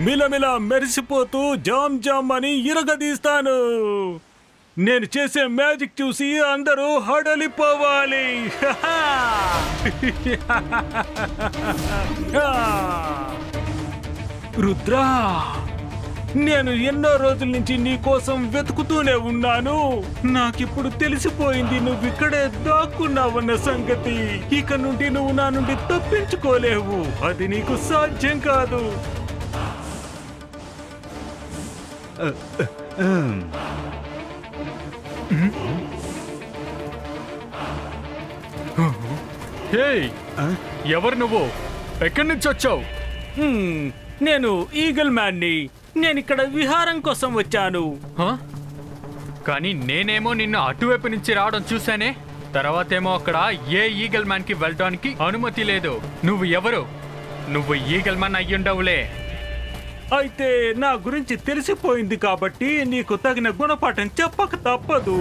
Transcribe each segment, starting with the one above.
మిలమిల మెరిసిపోతూ jam jam అని ఇరగదీస్తాను. నేను చేసే మ్యాజిక్ చూసి అందరూ హడలిపోవాలి. రుద్రా, నేను ఎన్నో రోజుల నుంచి నీ కోసం వెతుకుతూనే ఉన్నాను. నాకిప్పుడు తెలిసిపోయింది నువ్వు ఇక్కడే దాక్కున్నావన్న సంగతి. ఇక నుండి నువ్వు నా నుండి తప్పించుకోలేవు. అది నీకు సాధ్యం కాదు. ఎవరు నువ్వు? ఎక్కడి నుంచి వచ్చావు? నేను ఈగల్ మ్యాన్ని. నేనిక్కడ విహారం కోసం వచ్చాను. కానీ నేనేమో నిన్ను అటువైపు నుంచి రావడం చూశానే. తర్వాతేమో అక్కడ ఏ ఈగల్ మ్యాన్ కి వెళ్ళడానికి అనుమతి లేదు. నువ్వు ఎవరు? నువ్వు ఈగల్ మ్యాన్ అయ్యుండవులే. అయితే నా గురించి తెలిసిపోయింది కాబట్టి నీకు తగిన గుణపాఠం చెప్పక తప్పదు.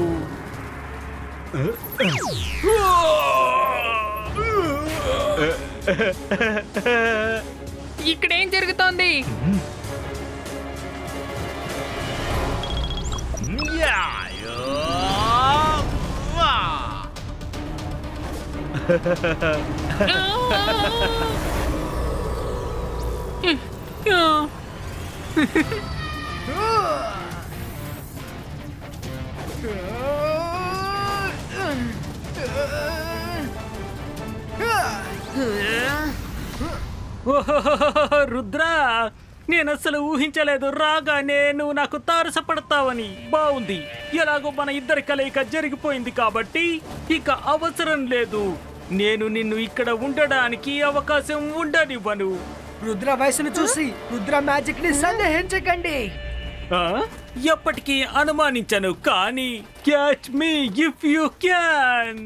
ఇక్కడేం జరుగుతోంది? రుద్రా, నేనసలు ఊహించలేదు రాగానే నువ్వు నాకు తారసపడతావని. బాగుంది. ఎలాగో మన ఇద్దరి కలయిక జరిగిపోయింది కాబట్టి ఇక అవసరం లేదు. నేను నిన్ను ఇక్కడ ఉండడానికి అవకాశం ఉండనివ్వను. రుద్ర వయసును చూసి రుద్ర మ్యాజిక్ ని సందేహించకండి. ఎప్పటికీ అనుమానించను, కానీ catch me if you can.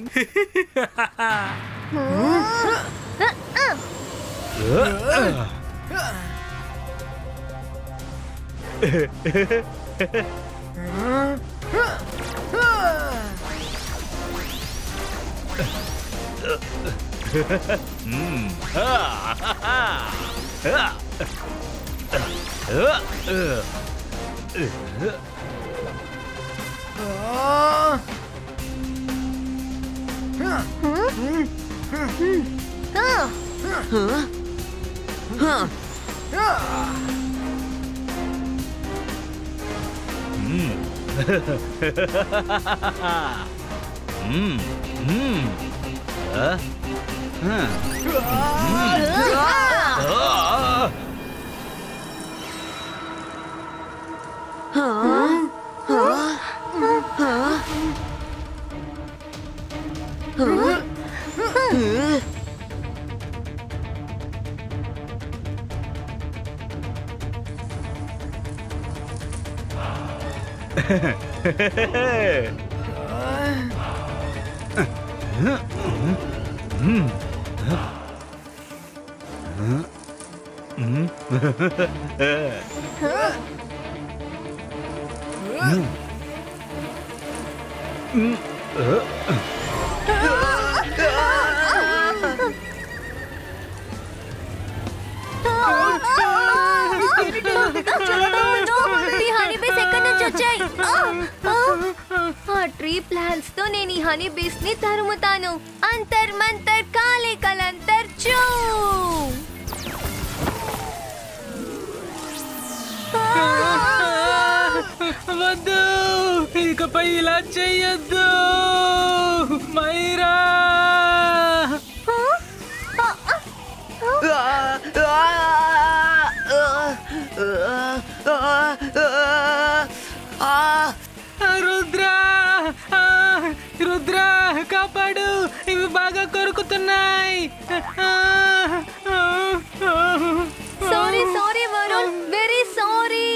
Tree plants తో నేను ఈ హనీ బీస్ ని తరుముతాను. అంతర్ మంతర్ కాలే కలంతర్ చూ. వద్దు, ఇకపై ఇలా చెయ్యొద్దు మైరా. రుద్రా, రుద్రా కాపాడు, ఇవి బాగా కొరుకుతున్నాయి. Sorry sorry Varun, very sorry.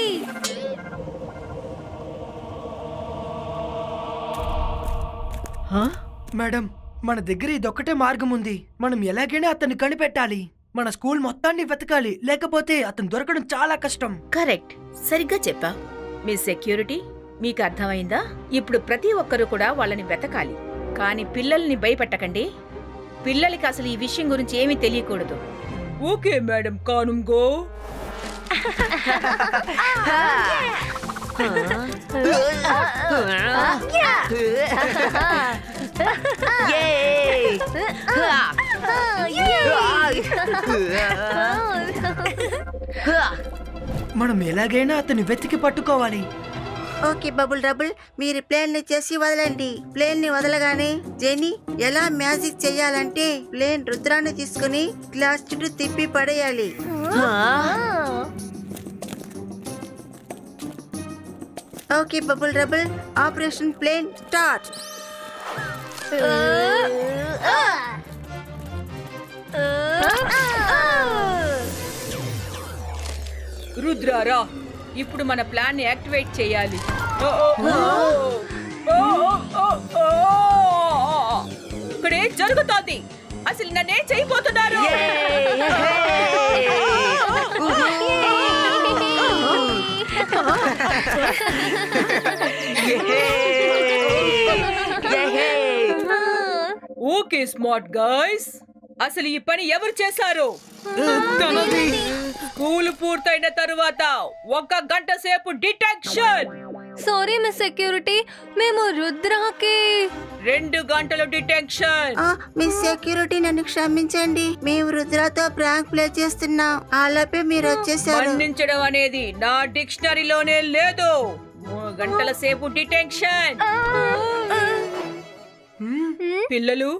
Madam, మన దగ్గర ఇదొక్కటే మార్గం ఉంది. మనం ఎలాగైనా అతన్ని కనిపెట్టాలి. మన స్కూల్ మొత్తాన్ని వెతకాలి, లేకపోతే అతను దొరకడం చాలా కష్టం. కరెక్ట్, సరిగ్గా చెప్పా. మీ సెక్యూరిటీ మీకు అర్థమైందా? ఇప్పుడు ప్రతి ఒక్కరూ కూడా వాళ్ళని వెతకాలి, కానీ పిల్లల్ని భయపెట్టకండి. పిల్లలకి అసలు ఈ విషయం గురించి ఏమీ తెలియకూడదు. Okay madam Kanungo. మనం ఎలాగైనా అతన్ని వెతికి పట్టుకోవాలి. ఓకే బబుల్ రబుల్, మీరు ప్లేన్ ని చేసి వదలండి. ప్లేన్ ని వదలగానే జెనీ ఎలా మ్యాజిక్ చేయాలంటే ప్లేన్ రుద్రాన్ని తీసుకుని గ్లాస్ చుట్టూ తిప్పి పడేయాలి. Okay bubble rubble, operation plane start. రుద్రారా, ఇప్పుడు మన ప్లాన్ ని యాక్టివేట్ చేయాలి. ఇక్కడే జరుగుతోంది. అసలు నన్నే చేయబోతున్నారు. ఓకే స్మార్ట్ గైస్, అసలు ఈ పని ఎవరు చేశారు? స్కూల్ పూర్తయిన తరువాత 1 గంట సేపు డిటెక్షన్. సారీ మిస్ సెక్యూరిటీ, మేము రుద్రాకి 2 గంటలు డిటెక్షన్. మిస్ సెక్యూరిటీ, నన్ను క్షమించండి. మేము రుద్రాతో ప్రాంక్ ప్లే చేస్తున్నాం. ఆలోపే మీరు వచ్చేసారు. మన్నించడం అనేది నా డిక్షనరీలోనే లేదు. 3 గంటల సేపు డిటెక్షన్. పిల్లలు,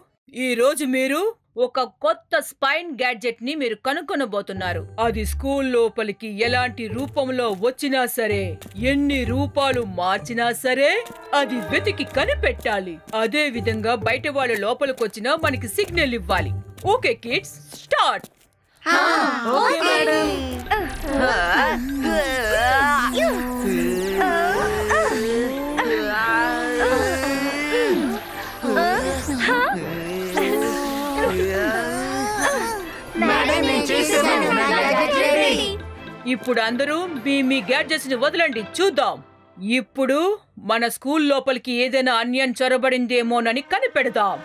ఈ రోజు మీరు ఒక కొత్త స్పైన్ గ్యాడ్జెట్ ని మీరు కనుక్కొనబోతున్నారు. అది స్కూల్ లోపలికి ఎలాంటి రూపంలో వచ్చినా సరే, ఎన్ని రూపాలు మార్చినా సరే అది వెతికి కనిపెట్టాలి. అదే విధంగా బయట వాళ్ళు లోపలికి వచ్చినా మనకి సిగ్నల్ ఇవ్వాలి. Okay kids, start. ఇప్పుడు అందరూ మీ గ్యాడ్జెట్స్ ని వదలండి, చూద్దాం. ఇప్పుడు మన స్కూల్ లోపలికి ఏదైనా అన్యాయం చొరబడిందేమోనని కనిపెడదాం.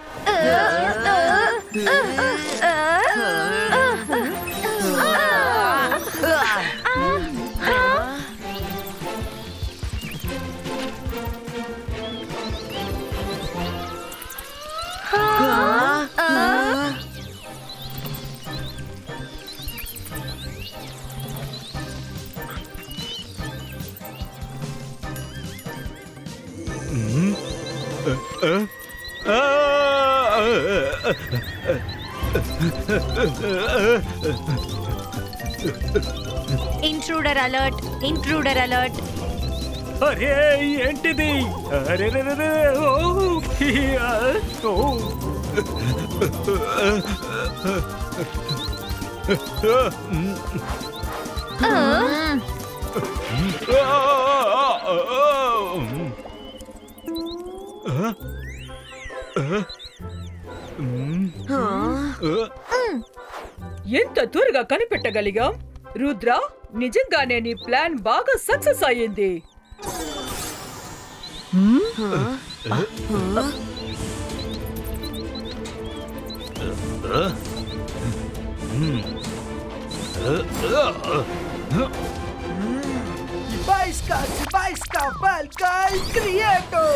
Intruder alert, intruder alert. అరే ఏంటిది? అరే ఎంత త్వరగా కనిపెట్టగలిగాం. రుద్ర, నిజంగానే నీ ప్లాన్ బాగా సక్సెస్ అయ్యింది. Baisca, Falcal, Crieto!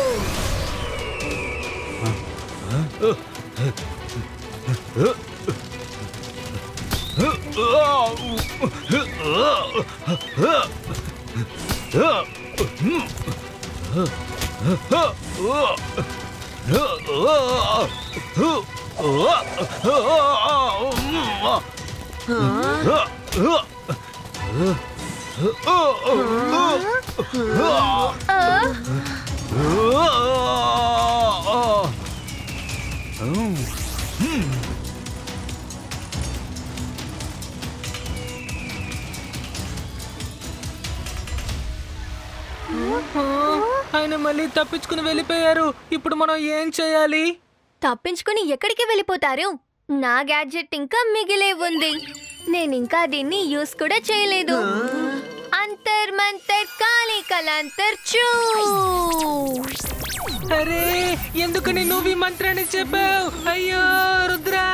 ఆయన మళ్ళీ తప్పించుకుని వెళ్ళిపోయారు. ఇప్పుడు మనం ఏం చేయాలి? తప్పించుకుని ఎక్కడికి వెళ్ళిపోతారు? నా గ్యాడ్జెట్ ఇంకా మిగిలే ఉంది. నేను ఇంకా దీన్ని యూస్ కూడా చేయలేదు. అంతర్ మంతర్ కాళీ కలాంతర్ చూ. అరే, ఎందుకని నువ్వు ఈ మంత్రాన్ని చెప్పావు? అయ్యో రుద్రా!